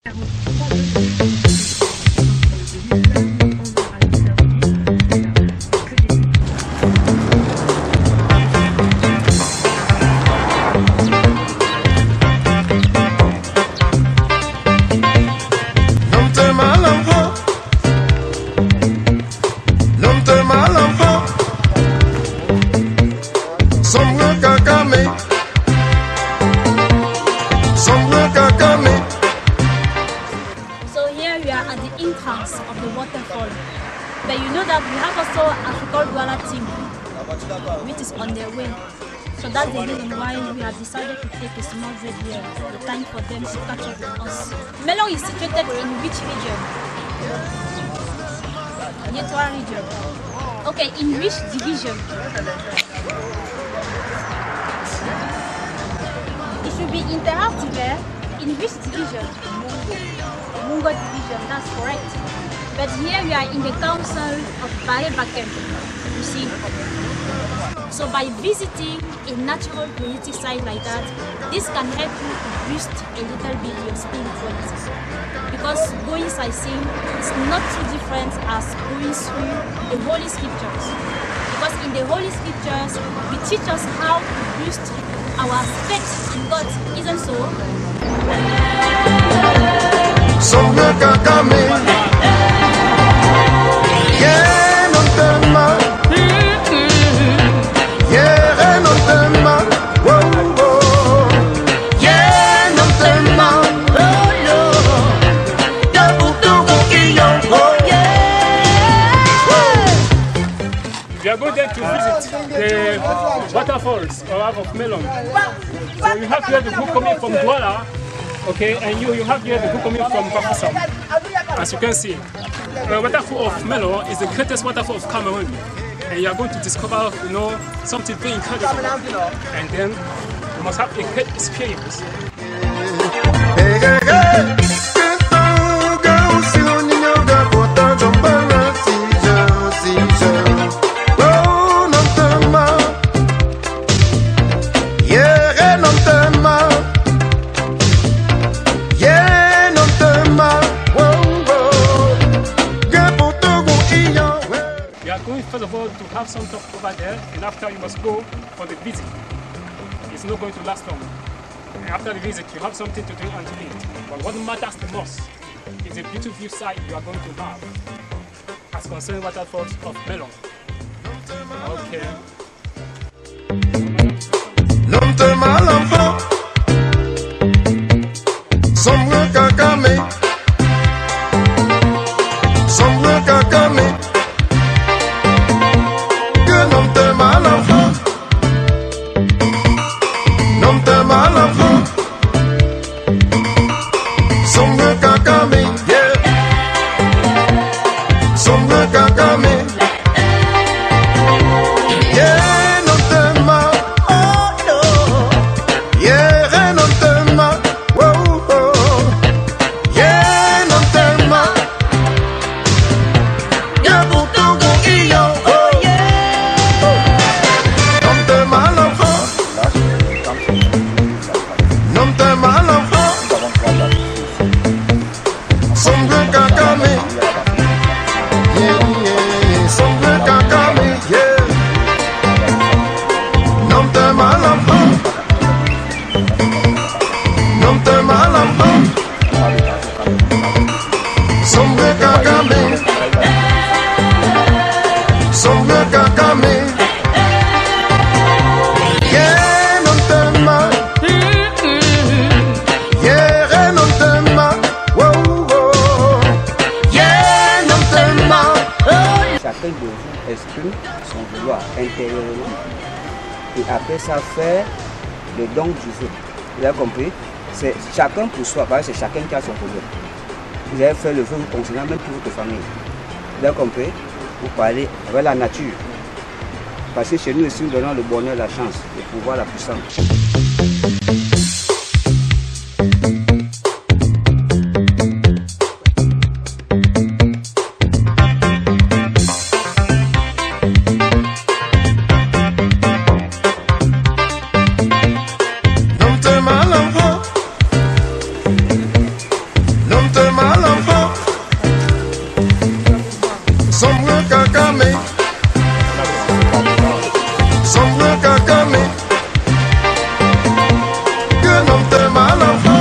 So here we are at the entrance of the waterfall. But you know that we have also African Douala team, which is on their way. So that's the reason why we have decided to take a small break here, the time for them to catch up with us. Melon is situated in which region? Yetwa region. Okay, in which division? It should be interactive, eh? In which division? Mungo division, that's correct. But here we are in the council of Barebakem, you see. So by visiting a natural poetic site like that, this can help you to boost a little bit your spirituality. Because going sightseeing is not too different as going through the Holy Scriptures. Because in the Holy Scriptures, we teach us how to boost our faith in God, isn't so? We are going there to visit the waterfalls of Melon. So you have here the book coming from Douala, okay, and you have here the book coming from Bafoussam. As you can see, the waterfall of Melon is the greatest waterfall of Cameroon, and you are going to discover, something very incredible, and then you must have a great experience. First of all, to have some talk over there, and after you must go for the visit. It's not going to last long. And after the visit, you have something to drink and to eat. But what matters the most is the beautiful sight you are going to have as concerning waterfalls of Melon. Okay. Chacun de vous exprime son vouloir intérieurement et après ça faire le don du feu. Vous avez compris? C'est chacun pour soi, parce que c'est chacun qui a son problème. Vous allez faire le feu vous concernant même pour votre famille. Vous avez compris? Vous parlez avec la nature. Parce que chez nous ici, nous donnons le bonheur, la chance, le pouvoir, la puissance. Nomte malambo, sombre kakame, sombre kakame. Que nomte malambo,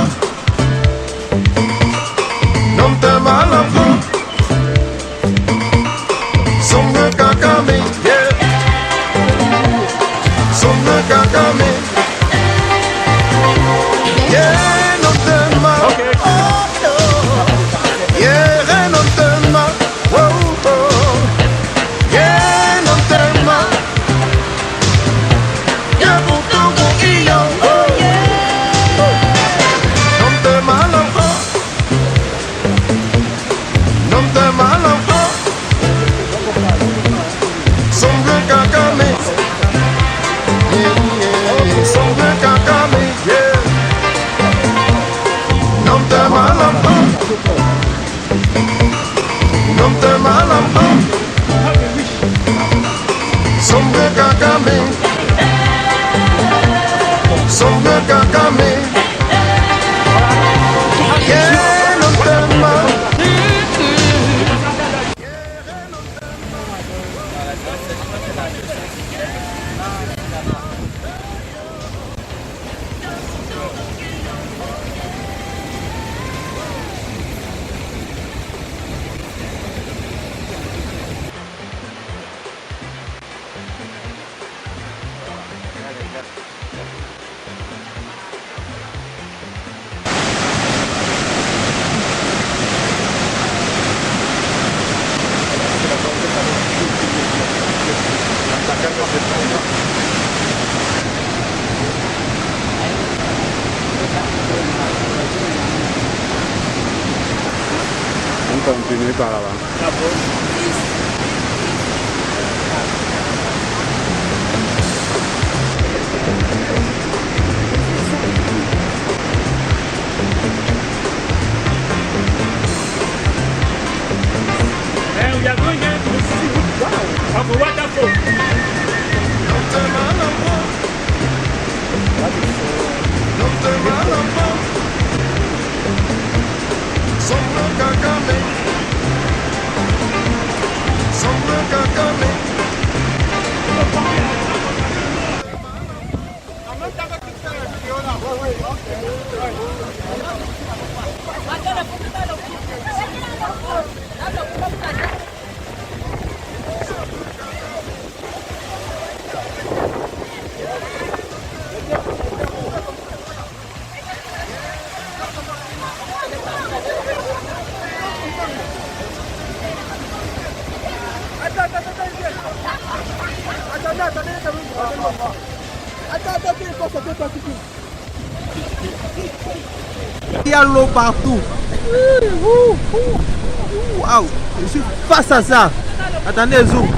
nomte malambo, sombre kakame, yeah, sombre kakame, yeah, nomte malambo. On continue par là-bas. And we are going there to see of a waterfall. Il y a l'eau partout. Waouh, je suis face à ça. Attendez, zoom.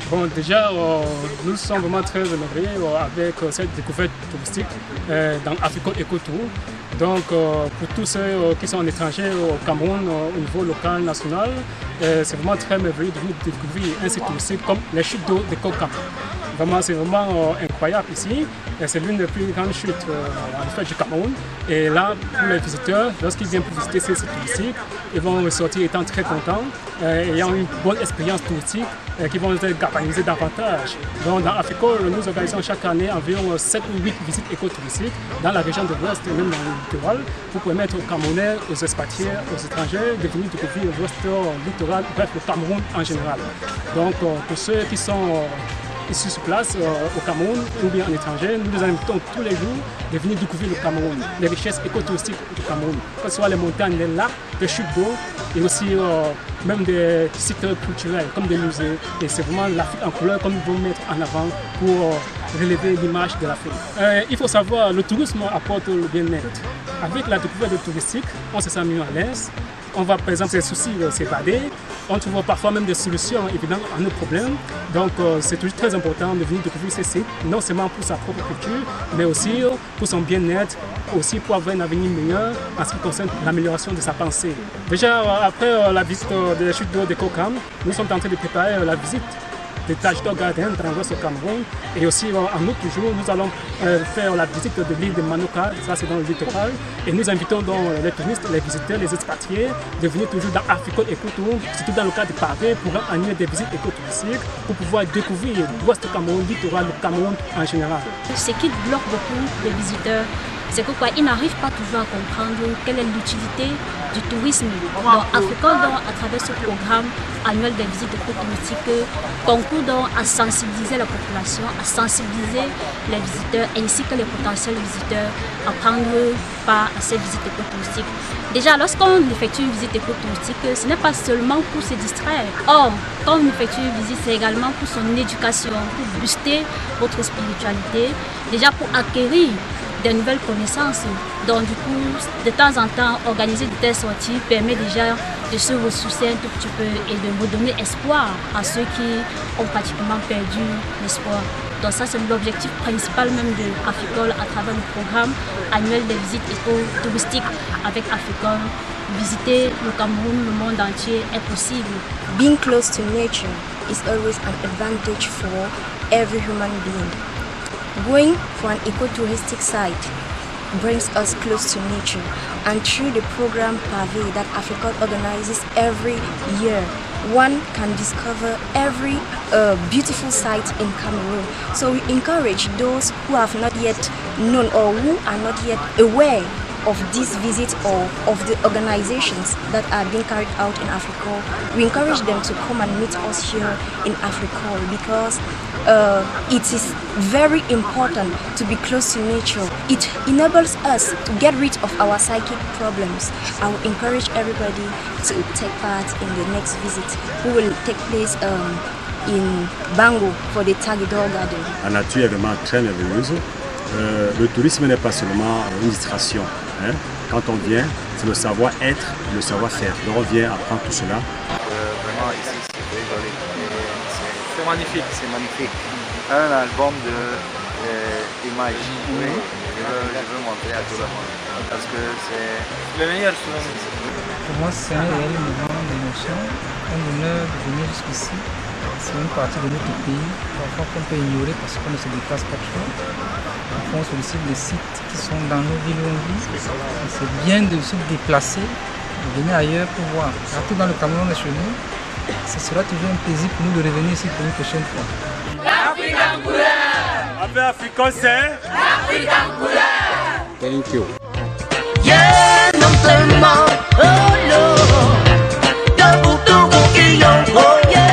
Bon, déjà, nous sommes vraiment très émerveillés avec cette découverte touristique dans Africa Eco Tour. Donc pour tous ceux qui sont en étranger au Cameroun, au niveau local, national, c'est vraiment très merveilleux de venir découvrir un site touristique comme les chutes d'eau de Kokam. Vraiment, c'est vraiment incroyable ici. C'est l'une des plus grandes chutes en fait, du Cameroun. Et là, pour les visiteurs, lorsqu'ils viennent pour visiter ces sites touristiques, ils vont ressortir étant très contents, ayant une bonne expérience touristique, qui vont être galvanisés davantage. Donc, dans Africole, nous organisons chaque année environ 7 ou 8 visites écotouristiques dans la région de l'Ouest et même dans le littoral pour permettre aux Camerounais, aux expatriés, aux étrangers de venir découvrir l'Ouest littoral, bref, le Cameroun en général. Donc, pour ceux qui sont ici sur place au Cameroun ou bien en étranger, nous les invitons tous les jours de venir découvrir le Cameroun, les richesses écotouristiques du Cameroun, que ce soit les montagnes, les lacs, les chutes d'eau et aussi même des sites culturels comme des musées. Et c'est vraiment l'Afrique en couleur comme ils vont mettre en avant pour relever l'image de l'Afrique. Il faut savoir, le tourisme apporte le bien-être. Avec la découverte touristique, on se sent mieux à l'aise. On va par exemple ses soucis s'évader, on trouve parfois même des solutions évidentes à nos problèmes. Donc c'est toujours très important de venir découvrir ces sites, non seulement pour sa propre culture, mais aussi pour son bien-être, aussi pour avoir un avenir meilleur en ce qui concerne l'amélioration de sa pensée. Déjà après la visite de la chute d'eau de Kokam, nous sommes en train de préparer la visite des Taj Dog Garden dans l'ouest au Cameroun. Et aussi en autre jour, nous allons faire la visite de l'île de Manoka, ça c'est dans le littoral. Et nous invitons donc les touristes, les visiteurs, les expatriés de venir toujours dans Africole Écotourisme, surtout dans le cadre de Pavé, pour animer des visites écotouristiques, pour pouvoir découvrir l'ouest du Cameroun, le littoral, le Cameroun en général. Ce qui bloque beaucoup les visiteurs, c'est pourquoi ils n'arrivent pas toujours à comprendre quelle est l'utilité du tourisme. Donc Africole, à travers ce programme annuel des visites écotouristiques, concourt donc à sensibiliser la population, à sensibiliser les visiteurs ainsi que les potentiels visiteurs à prendre part à ces visites écotouristiques. Déjà, lorsqu'on effectue une visite écotouristique, ce n'est pas seulement pour se distraire. Or, quand on effectue une visite, c'est également pour son éducation, pour booster votre spiritualité, déjà pour acquérir des nouvelles connaissances. Donc du coup, de temps en temps, organiser de telles sorties permet déjà de se ressourcer un tout petit peu et de redonner espoir à ceux qui ont pratiquement perdu l'espoir. Donc ça, c'est l'objectif principal même de Africole à travers le programme annuel des visites éco-touristiques avec Africole. Visiter le Cameroun, le monde entier est possible. Being close to nature is always an advantage for every human being. Going for an eco-touristic site brings us close to nature, and through the program Pavé that Africole organizes every year, one can discover every beautiful site in Cameroon. So we encourage those who have not yet known or who are not yet aware of this visit or of the organizations that are being carried out in Africole. We encourage them to come and meet us here in Africole because it is very important to be close to nature. It enables us to get rid of our psychic problems. I will encourage everybody to take part in the next visit, who will take place in Bango for the Tagidor Garden. La nature est vraiment très merveilleuse. Le tourisme n'est pas seulement une distraction. Hein. Quand on vient, c'est le savoir-être, le savoir-faire. Donc on vient apprendre tout cela. Vraiment ici, c'est très joli. C'est magnifique, c'est magnifique. Un album d'images. Oui. Je veux montrer à tout le monde parce que c'est le meilleur souvenir. Pour moi, c'est un réel moment d'émotion, un honneur de venir jusqu'ici. C'est une partie de notre pays, parfois qu'on peut ignorer parce qu'on ne se déplace pas trop. Parfois on sollicite des sites qui sont dans nos villes où on vit. C'est bien de se déplacer, de venir ailleurs pour voir. Partout dans le Cameroun et chez nous, ce sera toujours un plaisir pour nous de revenir ici pour une prochaine fois. L'Afrique en couleur. Avec Africole, c'est l'Afrique en couleur. Thank you. Yeah, non seulement, oh Lord, double double guillon, oh yeah.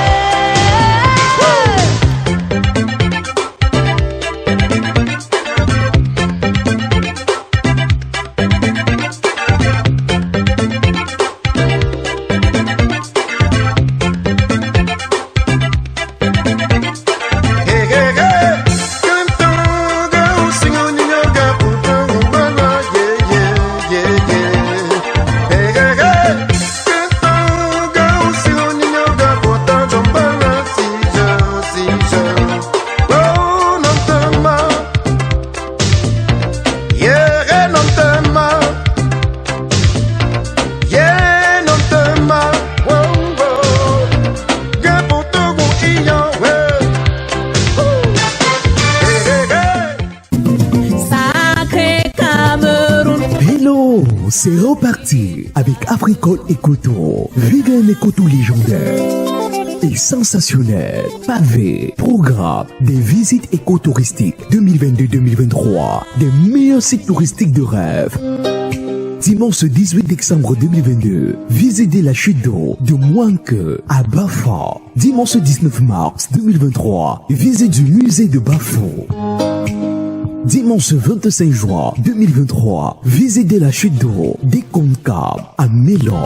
Hey, hey, hey. C'est reparti avec Africole Écoto. Vivez un Écoto légendaire et sensationnel. Pavé, programme des visites écotouristiques 2022-2023, des meilleurs sites touristiques de rêve. Dimanche 18 décembre 2022, visitez la chute d'eau de Mouanke à Bafo. Dimanche 19 mars 2023, visite du musée de Bafo. Dimanche 25 juin 2023, visitez la chute d'eau des Concab à Mélan.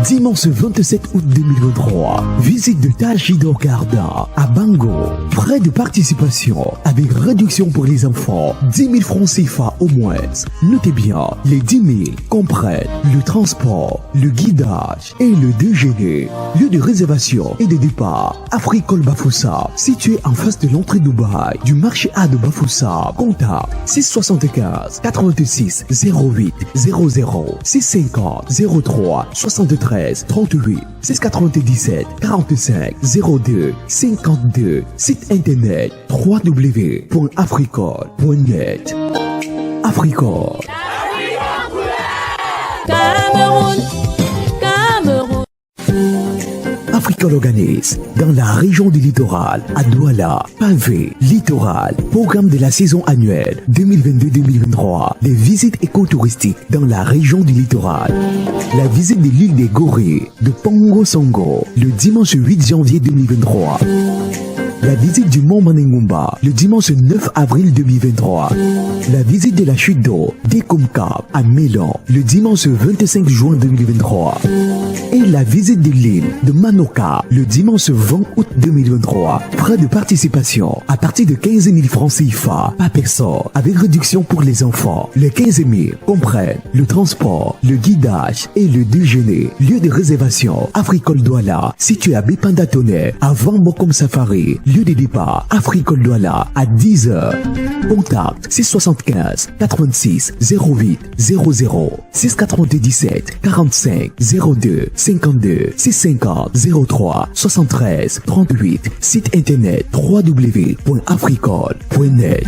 Dimanche 27 août 2023, visite de Tajidor Garda à Bango. Frais de participation avec réduction pour les enfants, 10 000 francs CFA au moins. Notez bien, les 10 000 comprennent le transport, le guidage et le déjeuner. Lieu de réservation et de départ, Africole Bafoussa, situé en face de l'entrée Dubaï du marché A de Bafoussa. 675 86 08 00 650 03 73 38 697 45 02 52. Site internet www.africole.net. Africole. Cameroun, Cameroun. Africole organise dans la région du littoral, à Douala, Pavé, Littoral, programme de la saison annuelle 2022-2023, les visites écotouristiques dans la région du littoral. La visite de l'île des Gorées, de Pongo Songo, le dimanche 8 janvier 2023. La visite du Mont Manengumba, le dimanche 9 avril 2023. La visite de la chute d'eau d'Ekomkab à Mélan, le dimanche 25 juin 2023. Et la visite de l'île de Manoka, le dimanche 20 août 2023. Frais de participation à partir de 15 000 francs CFA par personne, avec réduction pour les enfants. Les 15 000 comprennent le transport, le guidage et le déjeuner. Lieu de réservation, Africole Douala, situé à Bipanda-Tonnerre, avant Mokom Safari. Lieu de départ, Africole Douala, à 10h. Contact 675 86 08 00 697 45 02 52 650 03 73 38. Site internet www.africole.net.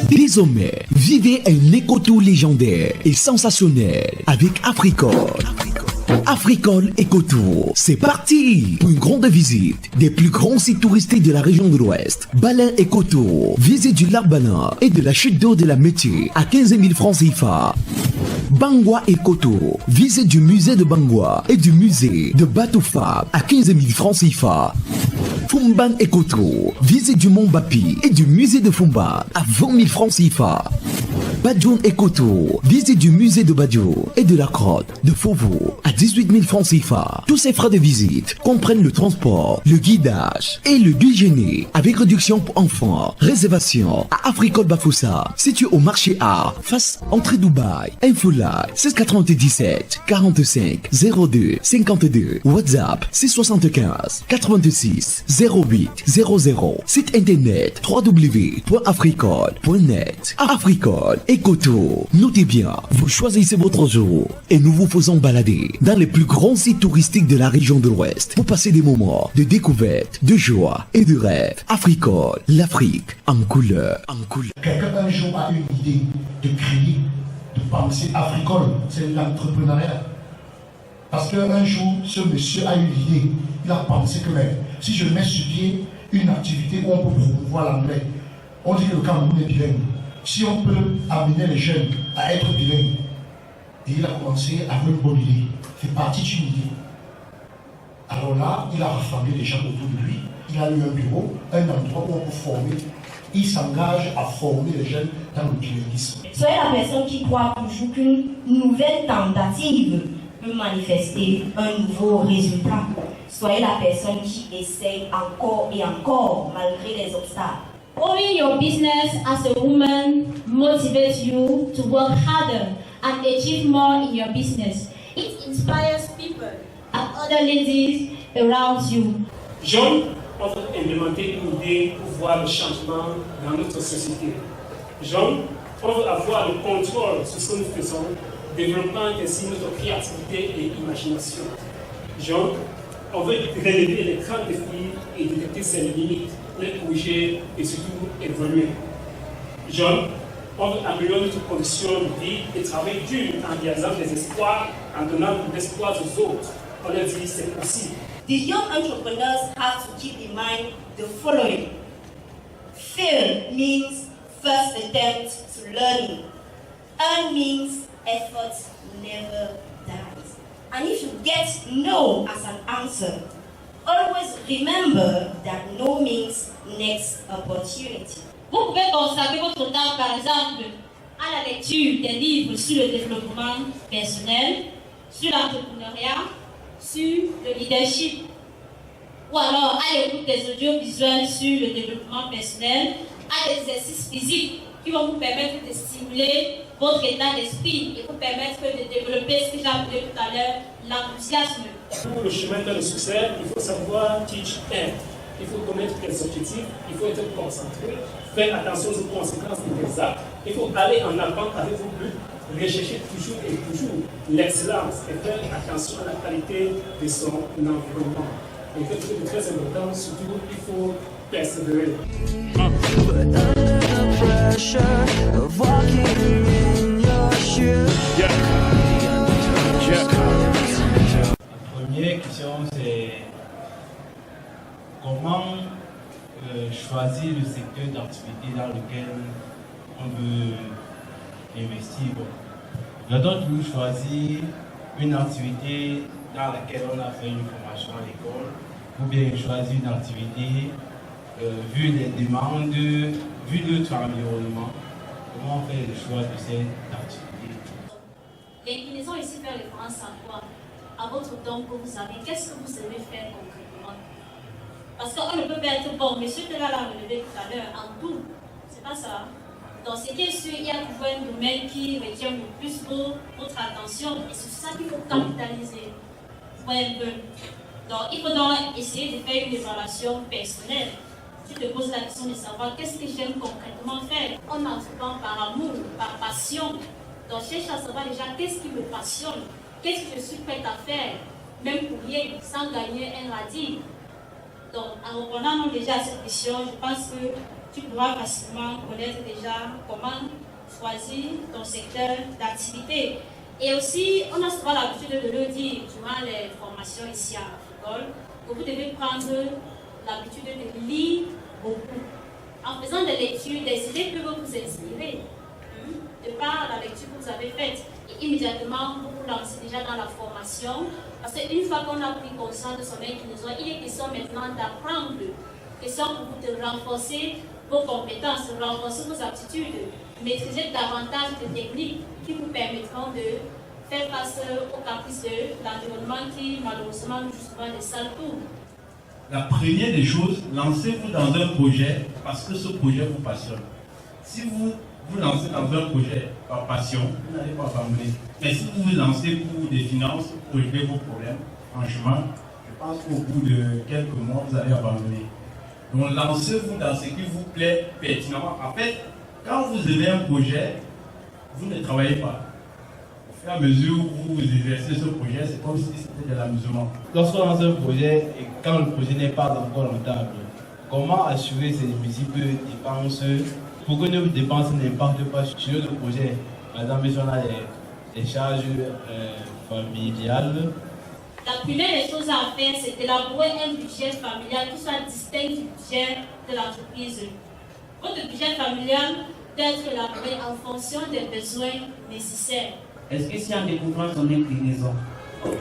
Désormais, vivez un écotour légendaire et sensationnel avec Africole. Africole Écotour, c'est parti pour une grande visite des plus grands sites touristiques de la région de l'Ouest. Balin Écotour, visite du lac Balin et de la chute d'eau de la Métier à 15 000 francs CFA. Bangwa Écotour, visite du musée de Bangwa et du musée de Batoufab à 15 000 francs CFA. Fumban Écotour, visite du Mont Bapi et du musée de Fumban à 20 000 francs CFA. Badjoun Écotour, visite du musée de Badjoun et de la grotte de Faubourg à 18 000 francs CFA. Tous ces frais de visite comprennent le transport, le guidage et le déjeuner avec réduction pour enfants. Réservation à Africole Bafoussa, situé au marché A, face entrée Dubaï. Infoline 697 45 02 52. WhatsApp 675 86 08 00. Site internet www.africole.net. Africole Écotour. Notez bien, vous choisissez votre jour et nous vous faisons balader dans les plus grands sites touristiques de la région de l'Ouest pour passer des moments de découverte, de joie et de rêve. Africole, l'Afrique en couleur, en couleur. Quelqu'un un jour a une idée de créer, de penser Africole, c'est l'entrepreneuriat. Parce qu'un jour, ce monsieur a eu l'idée, il a pensé que si je mets sur pied une activité où on peut promouvoir l'anglais, on dit que le Cameroun est bilingue. Si on peut amener les jeunes à être bilingues, et il a commencé avec une bonne idée, fait partie d'une idée. Alors là, il a rassemblé les gens autour de lui, il a eu un bureau, un endroit où on peut former. Il s'engage à former les jeunes dans le bilinguisme. Soyez la personne qui croit toujours qu'une nouvelle tentative peut manifester un nouveau résultat. Soyez la personne qui essaye encore et encore malgré les obstacles. Owning your business as a woman motivates you to work harder and achieve more in your business. It inspires people and other ladies around you. Jeunes peuvent implémenter une idée pour voir le changement dans notre société. Jeunes peuvent avoir le contrôle sur ce que nous faisons, développant ainsi notre créativité et imagination. Jeunes, on veut relever les grands défis et détecter ses limites, les corriger et surtout évoluer. Jeunes, On veut améliorer toutes conditions de vie et travailler dur en réalisant des espoirs, en donnant de l'espoir aux autres. On leur dit c'est possible. The young entrepreneurs have to keep in mind the following. Fail means first attempt to learning. Earn means effort never dies. And if you get no as an answer, always remember that no means next opportunity. Vous pouvez consacrer votre temps, par exemple, à la lecture des livres sur le développement personnel, sur l'entrepreneuriat, sur le leadership, ou alors à l'écoute des audiovisuels sur le développement personnel, à des exercices physiques qui vont vous permettre de stimuler votre état d'esprit et vous permettre de développer ce que j'ai appelé tout à l'heure l'enthousiasme. Pour le chemin vers le succès, il faut savoir teach and. Il faut connaître les objectifs, il faut être concentré, faire attention aux conséquences de tes actes. Il faut aller en avant avec vos buts, rechercher toujours et toujours l'excellence et faire attention à la qualité de son environnement. Et quelque chose de très important, surtout, il faut persévérer. La première question, c'est comment choisir le secteur d'activité dans lequel on veut investir. Doit-on toujours choisir une activité dans laquelle on a fait une formation à l'école, ou bien choisir une activité vu les demandes, vu notre environnement? Comment on fait le choix de cette activité? L'inclinaison ici fait référence à quoi? À votre don que vous avez. Qu'est-ce que vous savez faire concrètement? Parce qu'on ne peut pas être bon, mais ce que là l'a relevé tout à l'heure, en tout, c'est pas ça. Donc, ce qui est sûr, il y a toujours un domaine qui retient le plus votre attention, et c'est ça qu'il faut capitaliser. Vous voyez un peu. Donc, il faut donc essayer de faire une évaluation personnelle. Tu te poses la question de savoir qu'est-ce que j'aime concrètement faire. On entreprend par amour, par passion. Donc, cherche à savoir déjà qu'est-ce qui me passionne, qu'est-ce que je suis prête à faire, même pour rien, sans gagner un radis. Donc, en répondant déjà à cette question, je pense que tu pourras facilement connaître déjà comment choisir ton secteur d'activité. Et aussi, on a souvent l'habitude de le dire durant les formations ici à Africole, que vous devez prendre l'habitude de lire beaucoup. En faisant des lectures, des idées peuvent vous inspirer de par la lecture que vous avez faite. Et immédiatement, vous vous lancez déjà dans la formation. Parce qu'une fois qu'on a pris conscience de son inclinaison, il est question maintenant d'apprendre, question pour vous de renforcer vos compétences, renforcer vos aptitudes, maîtriser davantage de techniques qui vous permettront de faire face aux caprices de l'environnement qui malheureusement nous joue souvent des sales tours. La première des choses, lancez-vous dans un projet parce que ce projet vous passionne. Si vous vous lancez dans un projet par passion, vous n'allez pas abandonner. Mais si vous vous lancez pour des finances, pour régler vos problèmes, franchement, je pense qu'au bout de quelques mois, vous allez abandonner. Donc lancez-vous dans ce qui vous plaît pertinemment. En fait, quand vous avez un projet, vous ne travaillez pas. Au fur et à mesure où vous exercez ce projet, c'est comme si c'était de l'amusement. Lorsqu'on lance un projet et quand le projet n'est pas encore rentable, comment assurer ces multiples dépenses pour que nos dépenses n'impactent pas sur le projet? Par exemple, si on a des charges familiales. La première des choses à faire, c'est d'élaborer un budget familial qui soit distinct du budget de l'entreprise. Votre budget familial doit être élaboré en fonction des besoins nécessaires. Est-ce que si en découvrant son inclinaison,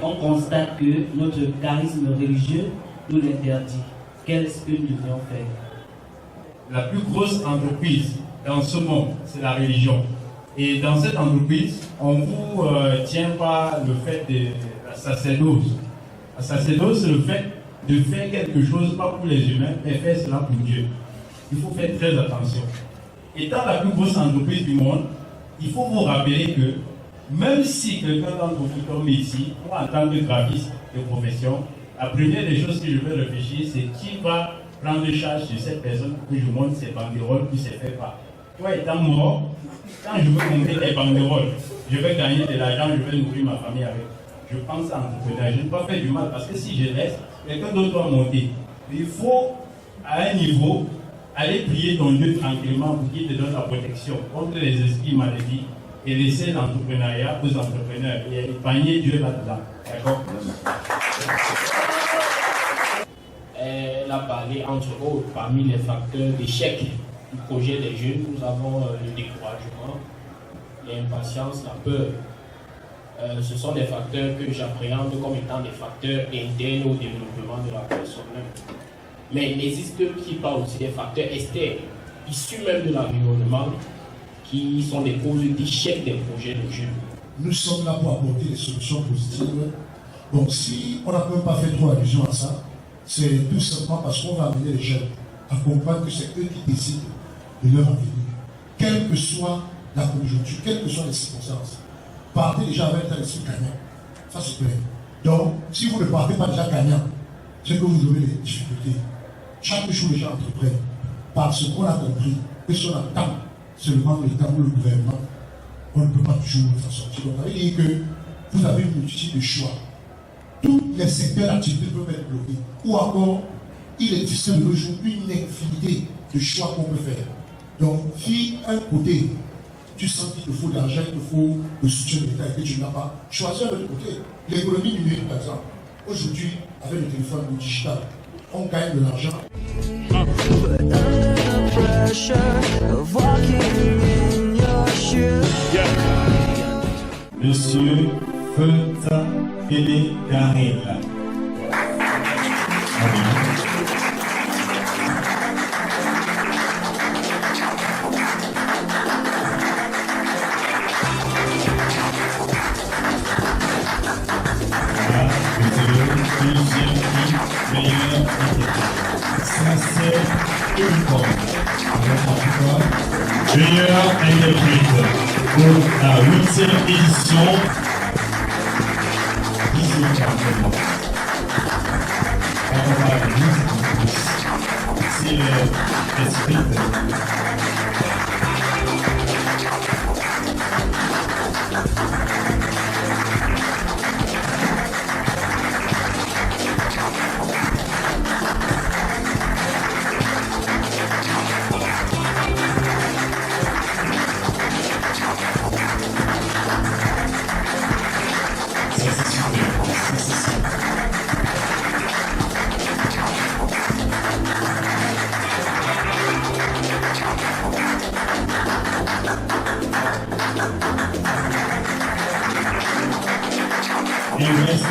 on constate que notre charisme religieux nous l'interdit, qu'est-ce que nous devons faire? La plus grosse entreprise dans ce monde, c'est la religion. Et dans cette entreprise, on ne vous tient pas le fait de la sacerdoce. La sacerdoce, c'est le fait de faire quelque chose, pas pour les humains, mais faire cela pour Dieu. Il faut faire très attention. Étant la plus grosse entreprise du monde, il faut vous rappeler que même si quelqu'un d'entre vous tombe ici, moi en tant que graphiste de profession, la première des choses que je vais réfléchir, c'est qui va prendre charge de cette personne pour que je monte ses banderoles qui ne se fait pas. Toi étant mort, quand je veux monter des banderoles, je vais gagner de l'argent, je vais nourrir ma famille avec. Je pense à l'entrepreneuriat. Je ne vais pas faire du mal parce que si je laisse, quelqu'un d'autre doit monter. Il faut, à un niveau, allez prier ton Dieu tranquillement pour qu'il te donne la protection contre les esprits maléfiques et laissez l'entrepreneuriat aux entrepreneurs et épargnez Dieu là-dedans. D'accord? Elle a parlé entre autres parmi les facteurs d'échec du projet des jeunes. Nous avons le découragement, l'impatience, la peur. Ce sont des facteurs que j'appréhende comme étant des facteurs internes au développement de la personne. Mais il n'existe pas aussi des facteurs externes, issus même de l'environnement, qui sont des causes d'échec des projets de jeunes. Nous sommes là pour apporter des solutions positives. Donc si on n'a même pas fait trop allusion à ça, c'est tout simplement parce qu'on va amener les jeunes à comprendre que c'est eux qui décident de leur avenir. Quelle que soit la conjoncture, quelles que soient les circonstances. Partez déjà avec un esprit gagnant. Ça c'est clair. Donc, si vous ne partez pas déjà gagnant, c'est que vous aurez des difficultés. Chaque jour, les gens entreprennent. Parce qu'on a compris que si on attend seulement l'État ou le gouvernement, on ne peut pas toujours s'en sortir. Donc, ça veut dire que vous avez une multitude de choix. Tous les secteurs d'activité peuvent être bloqués. Ou encore, il existe de nos jours une infinité de choix qu'on peut faire. Donc, si un côté, tu sens qu'il te faut de l'argent, il te faut le soutien de l'État et que tu n'as pas, choisis un autre côté. L'économie numérique, par exemple. Aujourd'hui, avec le téléphone digital, on gagne de l'argent. Monsieur Feuta Félix Garilla. Meilleur interprète pour la 8e édition. 18 ans. C'est l'esprit. Il reste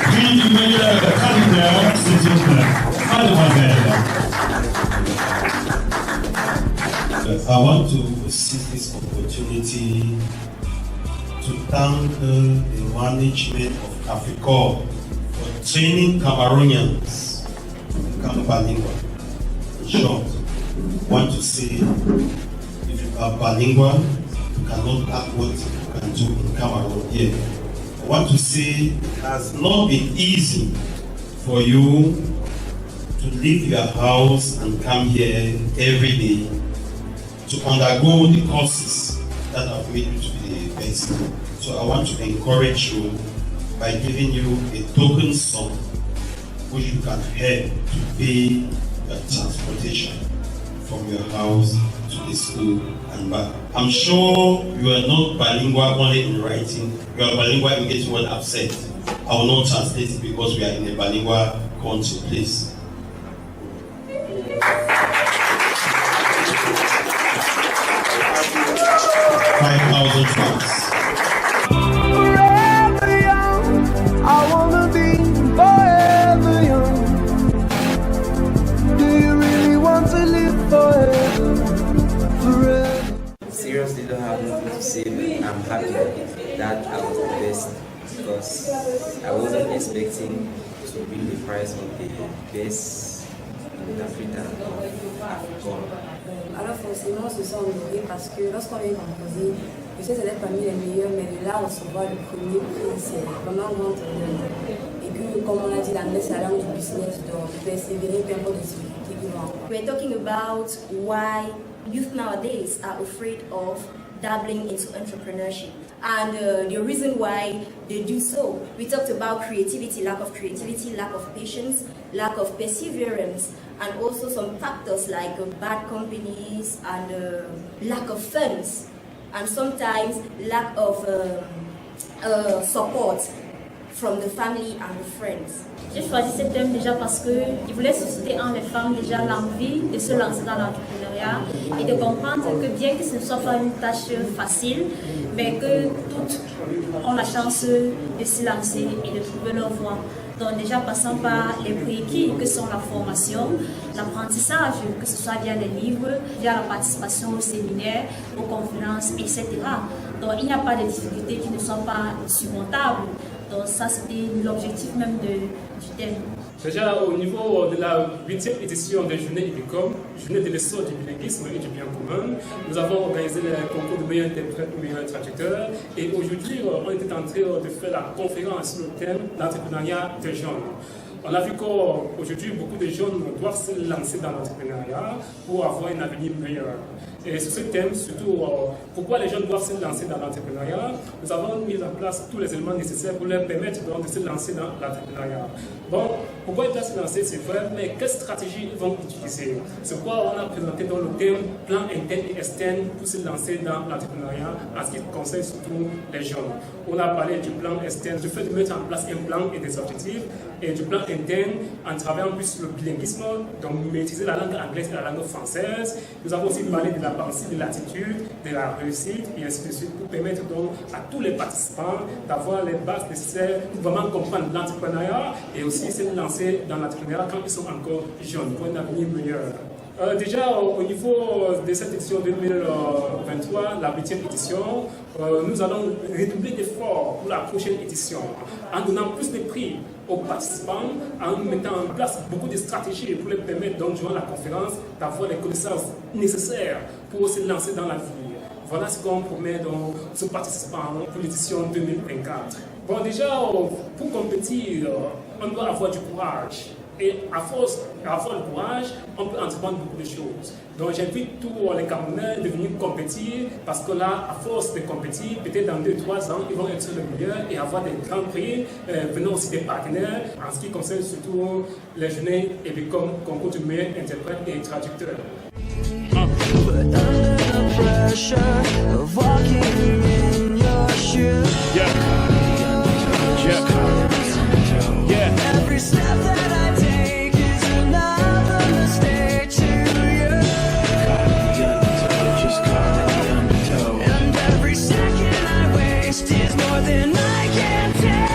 prix du meilleur candidat, c'est une mademoiselle. I want to seize this opportunity to thank the management of Africor for training Cameroonians to become bilingual. In short, I want to say if you are bilingual, you cannot act what you can do in Cameroon here. I want to say it has not been easy for you to leave your house and come here every day to undergo the courses that have made you to be the best. So I want to encourage you by giving you a token sum which you can help to pay the transportation from your house to the school and back. I'm sure you are not bilingual only in writing, you are bilingual in getting what I've said. I will not translate it because we are in a bilingual country, please. £5,000. Forever young, I wanna be forever young. Do you really want to live forever? Seriously, don't have nothing to say, but I'm happy that I was the best because I wasn't expecting to win the prize of the best in Africa. Alors forcément, on se sent honoré parce que lorsqu'on est composé, je sais que c'est d'être parmi les meilleurs, mais de là recevoir le premier prix, c'est vraiment un grand honneur. Et que, comme on a dit, l'anglais, c'est la langue du business, donc persévérer, peu importe les difficultés qu'ils vont avoir. We're talking about why youth nowadays are afraid of dabbling into entrepreneurship. and the reason why they do so. We talked about creativity, lack of patience, lack of perseverance, and also some factors like bad companies and lack of funds, and sometimes lack of support from the family and the friends. J'ai choisi ce thème déjà parce qu'il voulait susciter en les femmes déjà l'envie de se lancer dans l'entrepreneuriat et de comprendre que bien que ce ne soit pas une tâche facile, mais que toutes ont la chance de s'y lancer et de trouver leur voie. Donc déjà passant par les prérequis que sont la formation, l'apprentissage, que ce soit via les livres, via la participation aux séminaires, aux conférences, etc. Donc il n'y a pas de difficultés qui ne sont pas surmontables. Donc ça c'était l'objectif même du thème. Déjà au niveau de la 8e édition des Journées IBICOM, Journée de l'essor du bilinguisme et du bien commun, nous avons organisé le concours de meilleur interprète ou meilleur traducteur, et aujourd'hui on était en train de faire la conférence sur le thème l'entrepreneuriat des jeunes. On a vu qu'aujourd'hui beaucoup de jeunes doivent se lancer dans l'entrepreneuriat pour avoir un avenir meilleur. Et sur ce thème, surtout pourquoi les jeunes doivent se lancer dans l'entrepreneuriat, nous avons mis en place tous les éléments nécessaires pour leur permettre de se lancer dans l'entrepreneuriat. Bon, pourquoi ils doivent se lancer, c'est vrai, mais quelle stratégie ils vont utiliser? C'est pourquoi on a présenté dans le thème plan interne et externe pour se lancer dans l'entrepreneuriat en ce qui concerne surtout les jeunes. On a parlé du plan externe, du fait de mettre en place un plan et des objectifs, et du plan interne en travaillant plus sur le bilinguisme, donc maîtriser la langue anglaise et la langue française. Nous avons aussi parlé de la pensée, de l'attitude, de la réussite et ainsi de suite pour permettre donc à tous les participants d'avoir les bases nécessaires pour vraiment comprendre l'entrepreneuriat et aussi se lancer dans l'entrepreneuriat quand ils sont encore jeunes pour un avenir meilleur. Déjà au niveau de cette édition 2023, la 8e édition, nous allons redoubler d'efforts pour la prochaine édition en donnant plus de prix aux participants, en mettant en place beaucoup de stratégies pour les permettre donc durant la conférence d'avoir les connaissances nécessaires pour se lancer dans la vie. Voilà ce qu'on promet donc aux participants pour l'édition 2024. Bon, déjà pour compétir, on doit avoir du courage. Et à force d'avoir le courage, on peut entreprendre beaucoup de choses. Donc j'invite tous les Camerounais de venir compétir parce que là, à force de compétir, peut-être dans 2-3 ans, ils vont être le meilleur et avoir des grands prix, venant aussi des partenaires en ce qui concerne surtout les journées IBICOM, concours du meilleur interprète et traducteur. Every step that I take is another mistake to you. And every second I waste is more than I can take.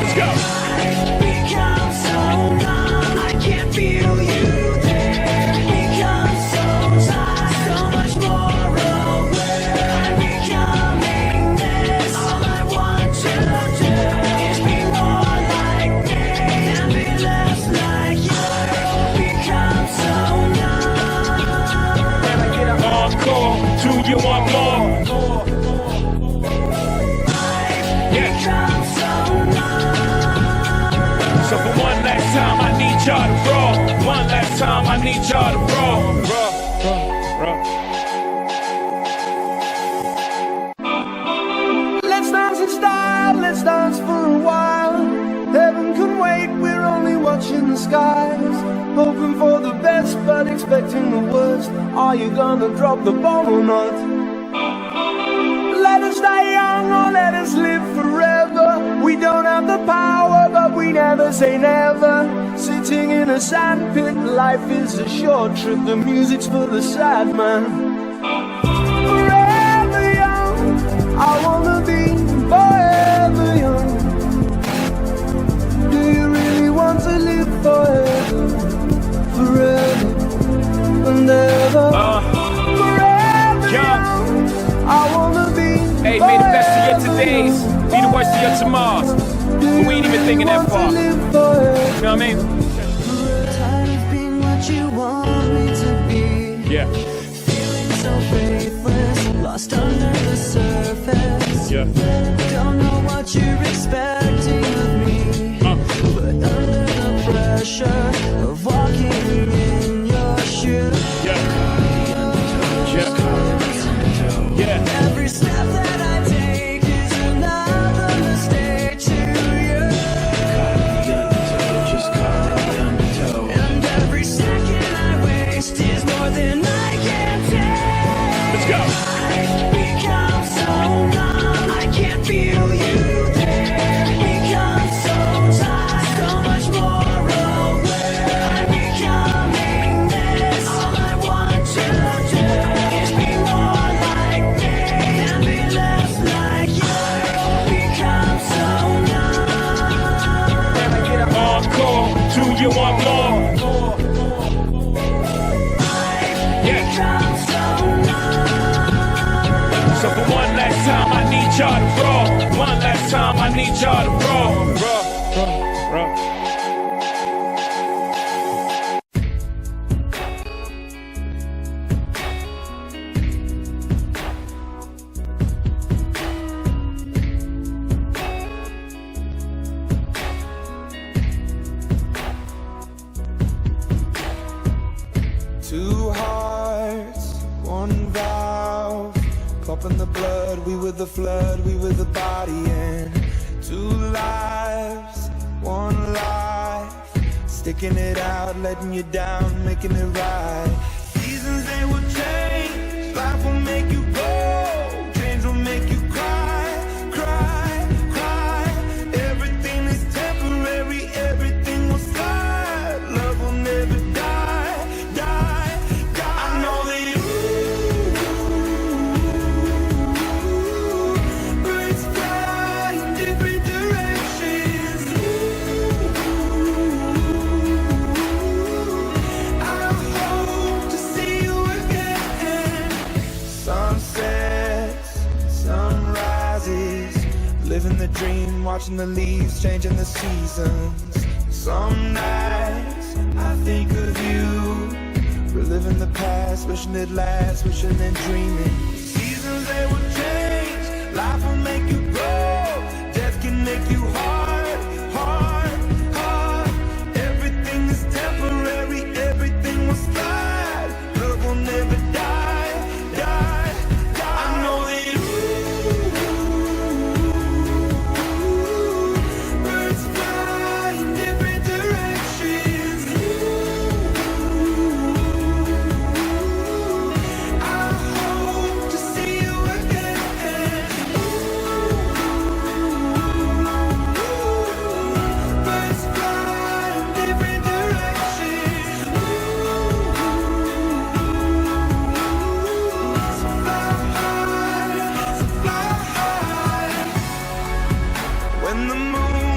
Let's go. I become so numb, I can't feel you there. Become so tired, so much more aware. I'm becoming this. All I want to do is be more like me and be less like you. Become so numb. Can I get an encore? To you want more? Become so numb. So for one last time, I need y'all to roll. One last time, I need y'all to roll. Let's dance in style, let's dance for a while. Heaven can wait, we're only watching the skies. Hoping for the best, but expecting the worst. Are you gonna drop the bomb or not? Let us die young or let us live forever. We don't have the power, but we never say never. Sitting in a sandpit, life is a short trip. The music's for the sad man. Forever young, I wanna be forever young. Do you really want to live forever? Forever and ever. Forever young, I wanna be. Hey, may the best of your todays be the worst of your tomorrows. But we ain't even thinking that far. You know what I mean? Tired of being what you want me to be. Yeah. Feeling so faithless, lost under the surface. Yeah. Don't know what you're expecting of me. But under the pressure of walking in your shoes. Yeah. Yeah. Every step that I take you want more. Yeah. So for one last time, I need y'all to roll. One last time, I need y'all to roll. Roll. Two hearts, one valve, pumping the blood, we were the flood, we were the body, and two lives, one life, sticking it out, letting you down, making it right. Seasons they will change, life will make you go, change will make you cry, cry, cry. Everything is temporary, everything will slide, love will never die, die, die. I know that birds fly in different directions. I hope to see you again. Sunsets, sunrises, living the dream, watching the leaves, changing the seasons. Some nights I think of you, reliving the past, wishing it lasts, wishing and dreaming. Seasons they will change, life will make you grow, death can make you hard, hard, hard. Everything is temporary, everything will slide, love will never die, die, die. I know that birds fly in different directions. I hope to see you again. Birds fly in different directions. So fly high, so fly high. When the moon